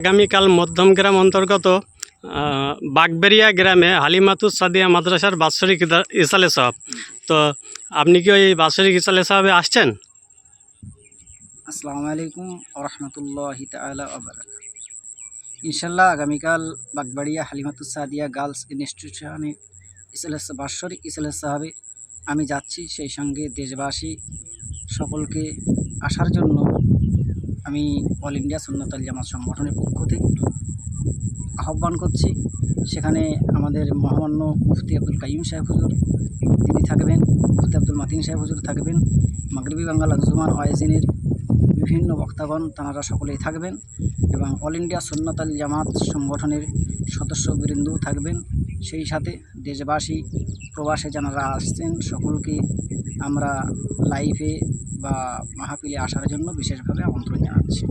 আগামীকাল মধ্যমগ্রাম অন্তর্গত বাগবেরিয়া গ্রামে হালিমাতুস সাদিয়া মাদ্রাসার বাৎসরিক ইসালে সাহাব। তো আপনি কি ওই বাৎসরিক ইসালে সাহাবে আসছেন? আসসালামু আলাইকুম রহমতুল্লাহি তাআলা ওয়া বারাকাতুহু। ইনশাল্লাহ আগামীকাল বাগবাড়িয়া হালিমাতুস সাদিয়া গার্লস ইনস্টিটিউশনে বাৎসরিক ইসালে সাহাবে আমি যাচ্ছি। সেই সঙ্গে দেশবাসী সকলকে আসার জন্য আমি অল ইন্ডিয়া সুন্নাতুল জামাত সংগঠনের পক্ষ থেকে আহ্বান করছি। সেখানে আমাদের মহামান্য মুফতি আব্দুল কাইয়ুম সাহেব হুজুর তিনি থাকবেন, মুফতি আব্দুল মাতিন সাহেব হুজুর থাকবেন, মাগরিবি বাঙ্গাল আঞ্জুমান ওয়াইজিনের বিভিন্ন বক্তাগণ তাঁরা সকলেই থাকবেন এবং অল ইন্ডিয়া সুন্নাতুল জামাত সংগঠনের সদস্যবৃন্দও থাকবেন। সেই সাথে দেশবাসী প্রবাসে যারা আসছেন সকলকে আমরা লাইভে বা মাহফিলে আসার জন্য বিশেষভাবে আমন্ত্রণ জানাচ্ছি।